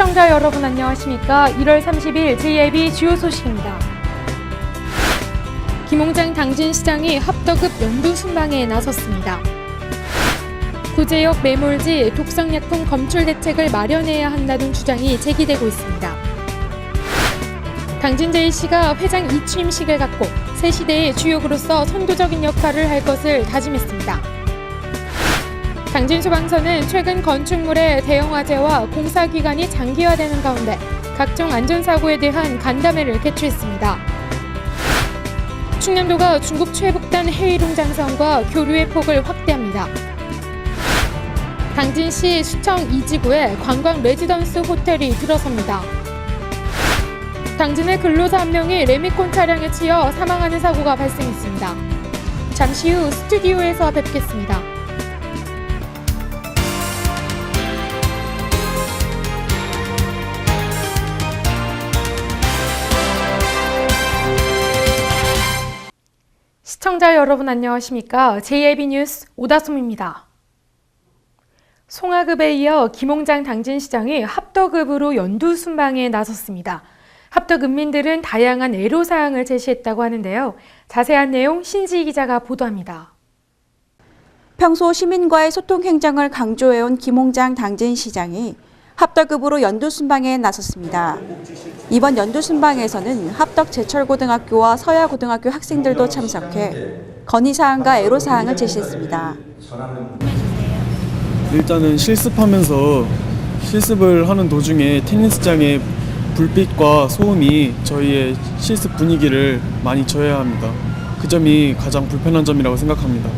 시청자 여러분 안녕하십니까? 1월 30일 JIB 주요 소식입니다. 김홍장 당진시장이 합덕읍 연두 순방에 나섰습니다. 구제역 매몰지 독성약품 검출 대책을 마련해야 한다는 주장이 제기되고 있습니다. 당진 JC가 회장 이취임식을 갖고 새 시대의 주역으로서 선도적인 역할을 할 것을 다짐했습니다. 당진소방서는 최근 건축물의 대형 화재와 공사기간이 장기화되는 가운데 각종 안전사고에 대한 간담회를 개최했습니다. 충남도가 중국 최북단 해이룽 장성과 교류의 폭을 확대합니다. 당진시 수청 2지구에 관광 레지던스 호텔이 들어섭니다. 당진의 근로자 한 명이 레미콘 차량에 치여 사망하는 사고가 발생했습니다. 잠시 후 스튜디오에서 뵙겠습니다. 시청자 여러분 안녕하십니까? JIB 뉴스 오다솜입니다. 송하급에 이어 김홍장 당진시장이 합덕읍으로 연두 순방에 나섰습니다. 합덕 읍민들은 다양한 애로사항을 제시했다고 하는데요. 자세한 내용 신지희 기자가 보도합니다. 평소 시민과의 소통 행정을 강조해온 김홍장 당진시장이 합덕읍으로 연두 순방에 나섰습니다. 이번 연두 순방에서는 합덕 제철고등학교와 서야고등학교 학생들도 참석해 건의사항과 애로사항을 제시했습니다. 일단은 실습하면서 실습을 하는 도중에 테니스장의 불빛과 소음이 저희의 실습 분위기를 많이 저해합니다. 그 점이 가장 불편한 점이라고 생각합니다.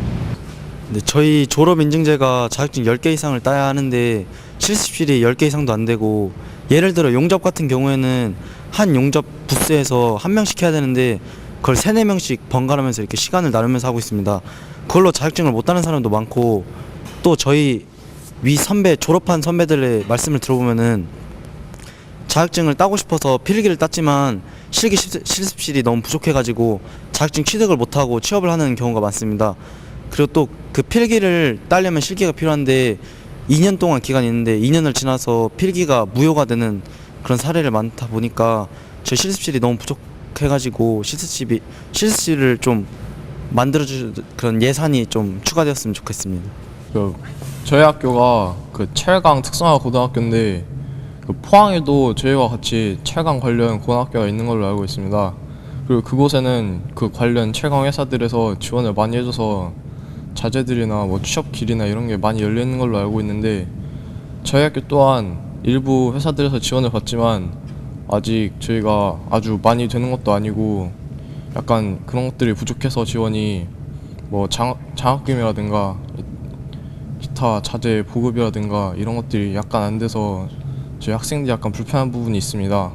네, 저희 졸업인증제가 자격증 10개 이상을 따야 하는데 실습실이 10개 이상도 안 되고, 예를 들어 용접 같은 경우에는 한 용접 부스에서 한 명씩 해야 되는데 그걸 3, 4명씩 번갈아면서 이렇게 시간을 나누면서 하고 있습니다. 그걸로 자격증을 못 따는 사람도 많고, 또 저희 위 선배, 졸업한 선배들의 말씀을 들어보면은 자격증을 따고 싶어서 필기를 땄지만 실기 실습실이 너무 부족해가지고 자격증 취득을 못하고 취업을 하는 경우가 많습니다. 그리고 또 그 필기를 따려면 실기가 필요한데 2년 동안 기간이 있는데 2년을 지나서 필기가 무효가 되는 그런 사례를 많다 보니까 저희 실습실이 너무 부족해가지고 실습실을 좀 만들어줄 그런 예산이 좀 추가되었으면 좋겠습니다. 저희 학교가 철강 특성화 고등학교인데 포항에도 저희와 같이 철강 관련 고등학교가 있는 걸로 알고 있습니다. 그리고 그곳에는 그 관련 철강 회사들에서 지원을 많이 해줘서 자재들이나 취업길이나 이런 게 많이 열려 있는 걸로 알고 있는데, 저희 학교 또한 일부 회사들에서 지원을 받지만 아직 저희가 아주 많이 되는 것도 아니고 약간 그런 것들이 부족해서 지원이 장학금이라든가 기타 자재 보급이라든가 이런 것들이 약간 안 돼서 저희 학생들이 약간 불편한 부분이 있습니다.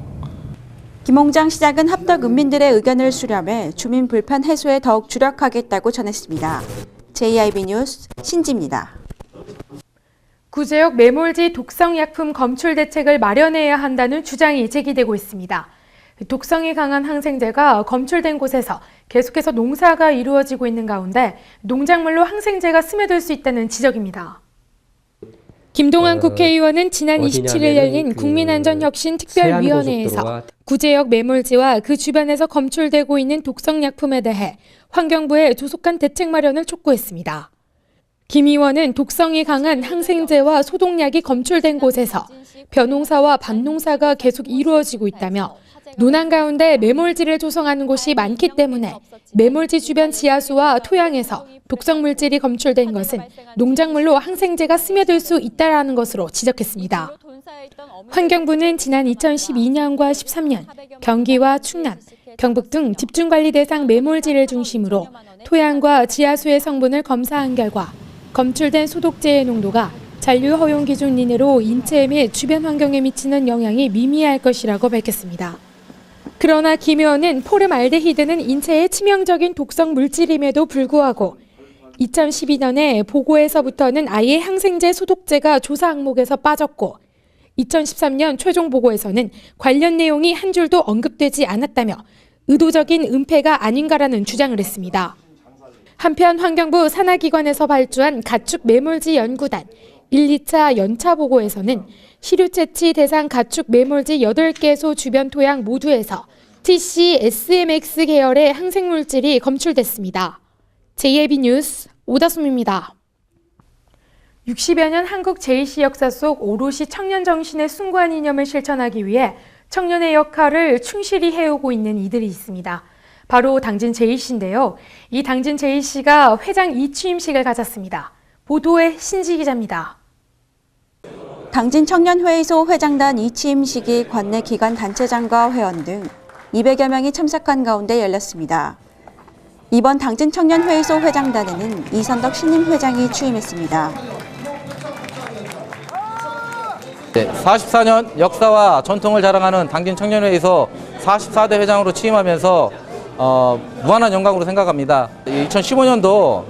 김홍장 시장은 합덕 읍민들의 의견을 수렴해 주민 불편 해소에 더욱 주력하겠다고 전했습니다. JIB 뉴스 신지입니다. 구제역 매몰지 독성약품 검출 대책을 마련해야 한다는 주장이 제기되고 있습니다. 독성이 강한 항생제가 검출된 곳에서 계속해서 농사가 이루어지고 있는 가운데 농작물로 항생제가 스며들 수 있다는 지적입니다. 김동완 국회의원은 지난 27일 열린 국민안전혁신특별위원회에서 구제역 매몰지와 그 주변에서 검출되고 있는 독성약품에 대해 환경부에 조속한 대책 마련을 촉구했습니다. 김 의원은 독성이 강한 항생제와 소독약이 검출된 곳에서 벼농사와 밭농사가 계속 이루어지고 있다며, 논한 가운데 매몰지를 조성하는 곳이 많기 때문에 매몰지 주변 지하수와 토양에서 독성 물질이 검출된 것은 농작물로 항생제가 스며들 수 있다라는 것으로 지적했습니다. 환경부는 지난 2012년과 13년 경기와 충남, 경북 등 집중관리 대상 매몰지를 중심으로 토양과 지하수의 성분을 검사한 결과 검출된 소독제의 농도가 잔류 허용 기준 이내로 인체 및 주변 환경에 미치는 영향이 미미할 것이라고 밝혔습니다. 그러나 김 의원은 포름알데히드는 인체에 치명적인 독성 물질임에도 불구하고 2012년에 보고에서부터는 아예 항생제 소독제가 조사 항목에서 빠졌고 2013년 최종 보고에서는 관련 내용이 한 줄도 언급되지 않았다며 의도적인 은폐가 아닌가라는 주장을 했습니다. 한편 환경부 산하기관에서 발주한 가축 매몰지 연구단 1, 2차 연차 보고에서는 시류 채취 대상 가축 매몰지 8개소 주변 토양 모두에서 TC SMX 계열의 항생물질이 검출됐습니다. JIB 뉴스 오다솜입니다. 60여 년 한국 JC 역사 속 오롯이 청년 정신의 숭고한 이념을 실천하기 위해 청년의 역할을 충실히 해오고 있는 이들이 있습니다. 바로 당진 JC인데요. 이 당진 JC가 회장 이취임식을 가졌습니다. 보도의 신지 기자입니다. 당진 청년회의소 회장단 이취임식이 관내 기관 단체장과 회원 등 200여 명이 참석한 가운데 열렸습니다. 이번 당진 청년회의소 회장단에는 이선덕 신임 회장이 취임했습니다. 44년 역사와 전통을 자랑하는 당진 청년회에서 44대 회장으로 취임하면서 무한한 영광으로 생각합니다. 2015년도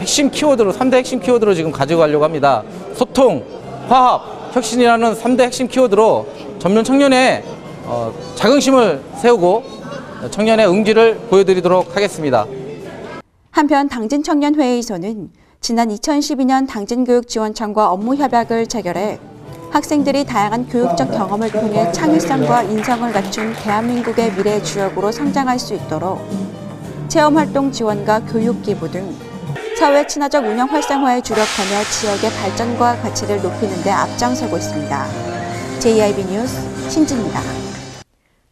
핵심 키워드로 3대 핵심 키워드로 지금 가지고 가려고 합니다. 소통, 화합, 혁신이라는 3대 핵심 키워드로 전면 청년의 자긍심을 세우고 청년의 응지를 보여드리도록 하겠습니다. 한편 당진 청년회의소는 지난 2012년 당진교육지원청과 업무 협약을 체결해 학생들이 다양한 교육적 경험을 통해 창의성과 인성을 갖춘 대한민국의 미래 주역으로 성장할 수 있도록 체험활동 지원과 교육 기부 등 사회 친화적 운영 활성화에 주력하며 지역의 발전과 가치를 높이는 데 앞장서고 있습니다. JIB 뉴스 신지입니다.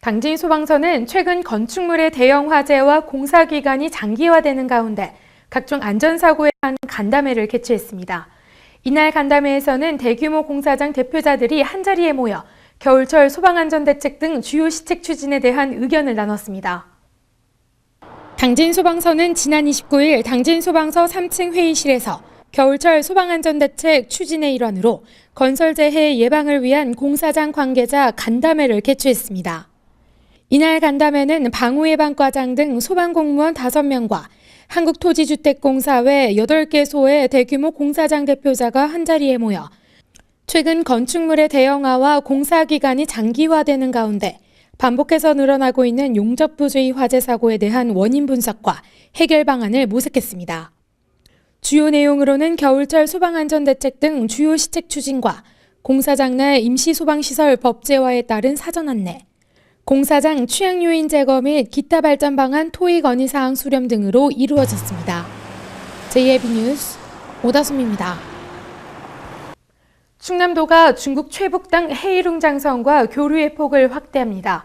당진 소방서는 최근 건축물의 대형 화재와 공사 기간이 장기화되는 가운데 각종 안전사고에 대한 간담회를 개최했습니다. 이날 간담회에서는 대규모 공사장 대표자들이 한자리에 모여 겨울철 소방안전대책 등 주요 시책 추진에 대한 의견을 나눴습니다. 당진 소방서는 지난 29일 당진 소방서 3층 회의실에서 겨울철 소방안전대책 추진의 일환으로 건설재해 예방을 위한 공사장 관계자 간담회를 개최했습니다. 이날 간담회는 방호예방과장 등 소방공무원 5명과 한국토지주택공사회 8개소의 대규모 공사장 대표자가 한자리에 모여 최근 건축물의 대형화와 공사 기간이 장기화되는 가운데 반복해서 늘어나고 있는 용접부주의 화재 사고에 대한 원인 분석과 해결 방안을 모색했습니다. 주요 내용으로는 겨울철 소방안전대책 등 주요 시책 추진과 공사장 내 임시소방시설 법제화에 따른 사전 안내, 공사장 취약 요인 제거 및 기타 발전 방안 토의 건의사항 수렴 등으로 이루어졌습니다. JIB 뉴스 오다솜입니다. 충남도가 중국 최북당 헤이룽 장성과 교류의 폭을 확대합니다.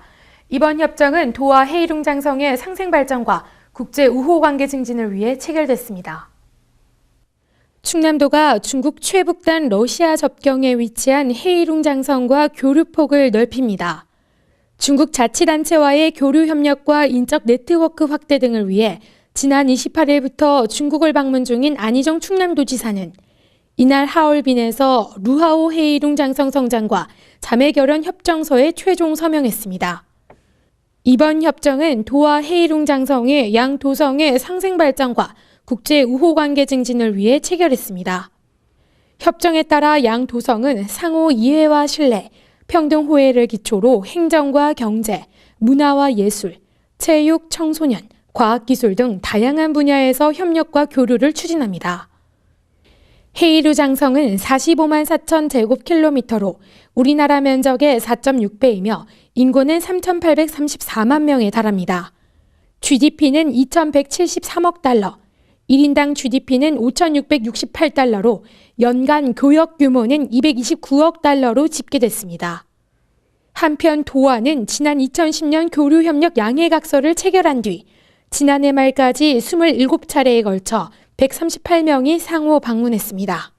이번 협정은 도와 헤이룽 장성의 상생 발전과 국제 우호 관계 증진을 위해 체결됐습니다. 충남도가 중국 최북단 러시아 접경에 위치한 헤이룽 장성과 교류폭을 넓힙니다. 중국 자치단체와의 교류 협력과 인적 네트워크 확대 등을 위해 지난 28일부터 중국을 방문 중인 안희정 충남도지사는 이날 하얼빈에서 루하오 헤이룽 장성 성장과 자매결연 협정서에 최종 서명했습니다. 이번 협정은 도와 헤이룽 장성의 양 도성의 상생 발전과 국제 우호 관계 증진을 위해 체결했습니다. 협정에 따라 양 도성은 상호 이해와 신뢰, 평등 호혜를 기초로 행정과 경제, 문화와 예술, 체육, 청소년, 과학기술 등 다양한 분야에서 협력과 교류를 추진합니다. 헤이루 장성은 45만 4천 제곱킬로미터로 우리나라 면적의 4.6배이며 인구는 3,834만 명에 달합니다. GDP는 2,173억 달러, 1인당 GDP는 5,668달러로 연간 교역 규모는 229억 달러로 집계됐습니다. 한편 도와는 지난 2010년 교류협력 양해각서를 체결한 뒤 지난해 말까지 27차례에 걸쳐 138명이 상호 방문했습니다.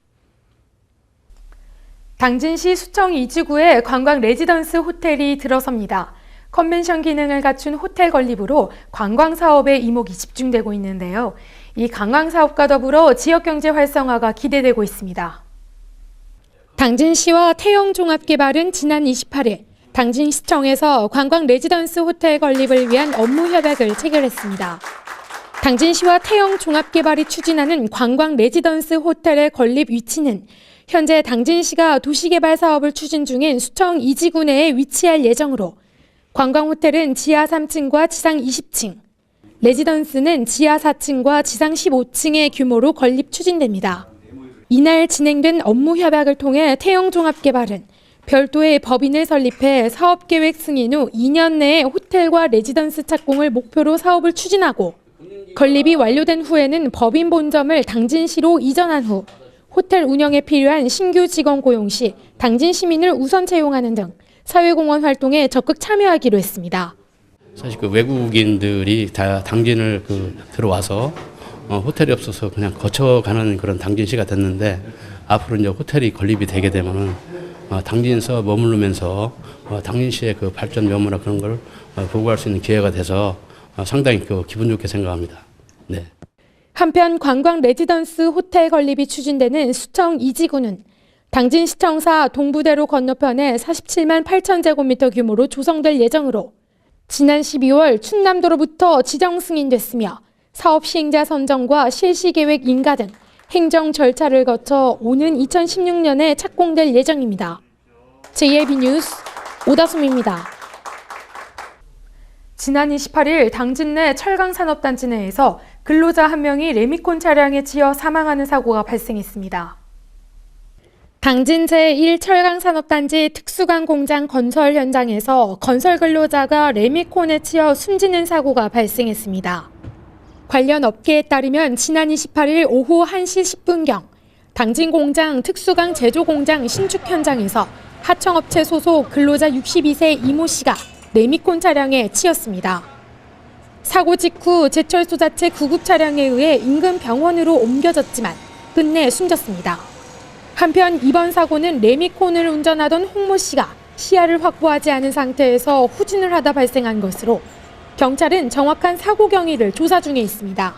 당진시 수청 이지구에 관광 레지던스 호텔이 들어섭니다. 컨벤션 기능을 갖춘 호텔 건립으로 관광 사업에 이목이 집중되고 있는데요. 이 관광 사업과 더불어 지역 경제 활성화가 기대되고 있습니다. 당진시와 태영종합개발은 지난 28일 당진시청에서 관광 레지던스 호텔 건립을 위한 업무 협약을 체결했습니다. 당진시와 태영종합개발이 추진하는 관광 레지던스 호텔의 건립 위치는 현재 당진시가 도시개발 사업을 추진 중인 수청 이지구 내에 위치할 예정으로 관광호텔은 지하 3층과 지상 20층, 레지던스는 지하 4층과 지상 15층의 규모로 건립 추진됩니다. 이날 진행된 업무 협약을 통해 태영종합개발은 별도의 법인을 설립해 사업계획 승인 후 2년 내에 호텔과 레지던스 착공을 목표로 사업을 추진하고 건립이 완료된 후에는 법인 본점을 당진시로 이전한 후 호텔 운영에 필요한 신규 직원 고용 시 당진 시민을 우선 채용하는 등 사회공헌 활동에 적극 참여하기로 했습니다. 사실 그 외국인들이 다 당진을 들어와서 호텔이 없어서 그냥 거쳐가는 그런 당진시가 됐는데 앞으로 이제 호텔이 건립이 되게 되면은 당진에서 머무르면서 당진시의 그 발전 여부나 그런 걸 보고할 수 있는 기회가 돼서 상당히 기분 좋게 생각합니다. 네. 한편 관광 레지던스 호텔 건립이 추진되는 수청 이지구는 당진시청사 동부대로 건너편에 47만 8천 제곱미터 규모로 조성될 예정으로 지난 12월 충남도로부터 지정 승인됐으며 사업 시행자 선정과 실시계획 인가 등 행정 절차를 거쳐 오는 2016년에 착공될 예정입니다. JIB 뉴스 오다솜입니다. 지난 28일 당진 내 철강산업단지 내에서 근로자 한 명이 레미콘 차량에 치여 사망하는 사고가 발생했습니다. 당진 제1 철강산업단지 특수강 공장 건설 현장에서 건설 근로자가 레미콘에 치여 숨지는 사고가 발생했습니다. 관련 업계에 따르면 지난 28일 오후 1시 10분경 당진 공장 특수강 제조 공장 신축 현장에서 하청업체 소속 근로자 62세 이모 씨가 레미콘 차량에 치였습니다. 사고 직후 제철소 자체 구급 차량에 의해 인근 병원으로 옮겨졌지만 끝내 숨졌습니다. 한편 이번 사고는 레미콘을 운전하던 홍모 씨가 시야를 확보하지 않은 상태에서 후진을 하다 발생한 것으로 경찰은 정확한 사고 경위를 조사 중에 있습니다.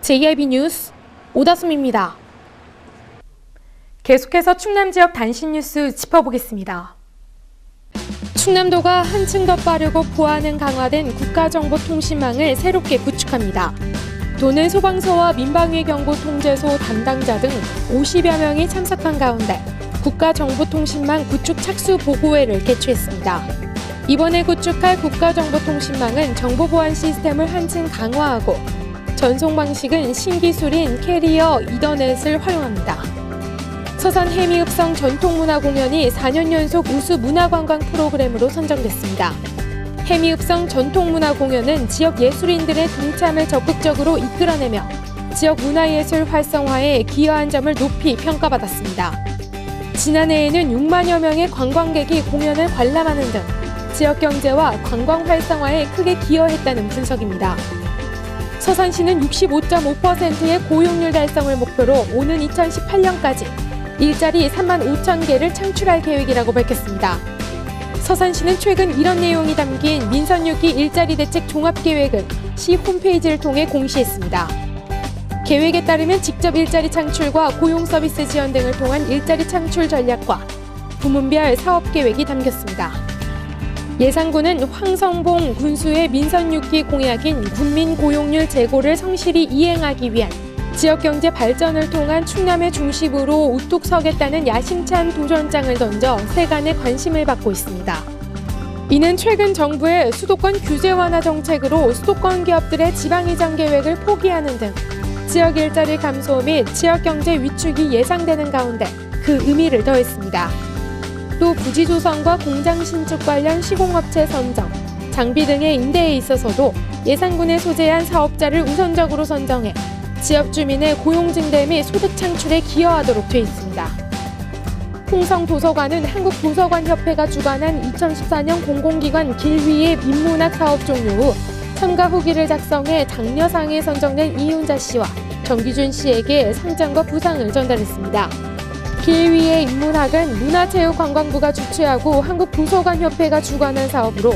JIB 뉴스 오다솜입니다. 계속해서 충남 지역 단신 뉴스 짚어보겠습니다. 충남도가 한층 더 빠르고 보안은 강화된 국가정보통신망을 새롭게 구축합니다. 도는 소방서와 민방위경보통제소 담당자 등 50여 명이 참석한 가운데 국가정보통신망 구축 착수 보고회를 개최했습니다. 이번에 구축할 국가정보통신망은 정보보안 시스템을 한층 강화하고 전송 방식은 신기술인 캐리어 이더넷을 활용합니다. 서산 해미읍성 전통문화 공연이 4년 연속 우수 문화관광 프로그램으로 선정됐습니다. 해미읍성 전통문화 공연은 지역 예술인들의 동참을 적극적으로 이끌어내며 지역 문화예술 활성화에 기여한 점을 높이 평가받았습니다. 지난해에는 6만여 명의 관광객이 공연을 관람하는 등 지역 경제와 관광 활성화에 크게 기여했다는 분석입니다. 서산시는 65.5%의 고용률 달성을 목표로 오는 2018년까지 일자리 3만 5천 개를 창출할 계획이라고 밝혔습니다. 서산시는 최근 이런 내용이 담긴 민선 6기 일자리 대책 종합계획을 시 홈페이지를 통해 공시했습니다. 계획에 따르면 직접 일자리 창출과 고용 서비스 지원 등을 통한 일자리 창출 전략과 부문별 사업 계획이 담겼습니다. 예산군은 황성봉 군수의 민선 6기 공약인 국민 고용률 제고를 성실히 이행하기 위한 지역경제 발전을 통한 충남의 중심으로 우뚝 서겠다는 야심찬 도전장을 던져 세간의 관심을 받고 있습니다. 이는 최근 정부의 수도권 규제 완화 정책으로 수도권 기업들의 지방이전 계획을 포기하는 등 지역 일자리 감소 및 지역경제 위축이 예상되는 가운데 그 의미를 더했습니다. 또 부지 조성과 공장 신축 관련 시공업체 선정, 장비 등의 인대에 있어서도 예산군에 소재한 사업자를 우선적으로 선정해 지역 주민의 고용 증대 및 소득 창출에 기여하도록 돼 있습니다. 홍성도서관은 한국도서관협회가 주관한 2014년 공공기관 길위의 인문학 사업 종료 후 참가 후기를 작성해 장려상에 선정된 이윤자 씨와 정기준 씨에게 상장과 부상을 전달했습니다. 길위의 인문학은 문화체육관광부가 주최하고 한국도서관협회가 주관한 사업으로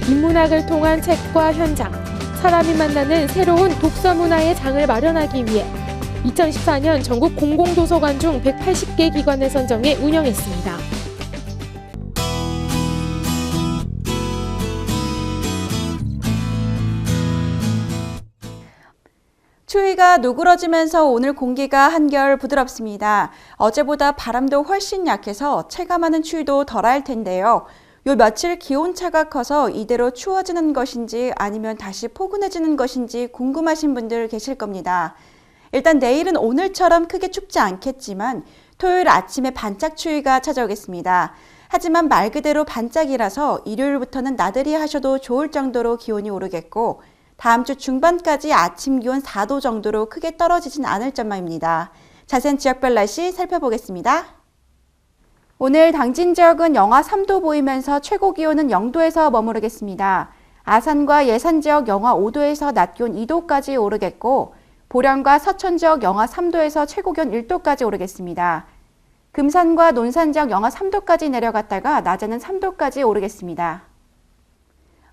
인문학을 통한 책과 현장, 사람이 만나는 새로운 독서 문화의 장을 마련하기 위해 2014년 전국 공공도서관 중 180개 기관을 선정해 운영했습니다. 추위가 누그러지면서 오늘 공기가 한결 부드럽습니다. 어제보다 바람도 훨씬 약해서 체감하는 추위도 덜할 텐데요. 요 며칠 기온차가 커서 이대로 추워지는 것인지 아니면 다시 포근해지는 것인지 궁금하신 분들 계실 겁니다. 일단 내일은 오늘처럼 크게 춥지 않겠지만 토요일 아침에 반짝 추위가 찾아오겠습니다. 하지만 말 그대로 반짝이라서 일요일부터는 나들이 하셔도 좋을 정도로 기온이 오르겠고 다음 주 중반까지 아침 기온 4도 정도로 크게 떨어지진 않을 전망입니다. 자세한 지역별 날씨 살펴보겠습니다. 오늘 당진 지역은 영하 3도 보이면서 최고 기온은 0도에서 머무르겠습니다. 아산과 예산 지역 영하 5도에서 낮 기온 2도까지 오르겠고 보령과 서천 지역 영하 3도에서 최고 기온 1도까지 오르겠습니다. 금산과 논산 지역 영하 3도까지 내려갔다가 낮에는 3도까지 오르겠습니다.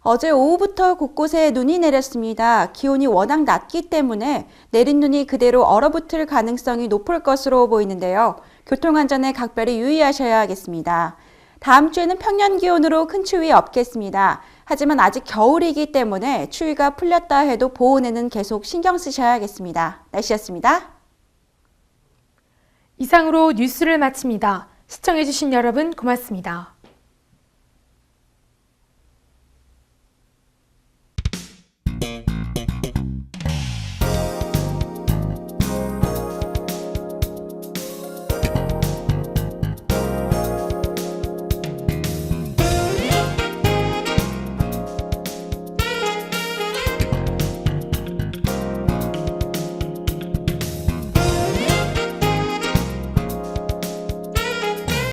어제 오후부터 곳곳에 눈이 내렸습니다. 기온이 워낙 낮기 때문에 내린 눈이 그대로 얼어붙을 가능성이 높을 것으로 보이는데요. 교통안전에 각별히 유의하셔야 하겠습니다. 다음 주에는 평년 기온으로 큰 추위 없겠습니다. 하지만 아직 겨울이기 때문에 추위가 풀렸다 해도 보온에는 계속 신경 쓰셔야겠습니다. 날씨였습니다. 이상으로 뉴스를 마칩니다. 시청해주신 여러분 고맙습니다.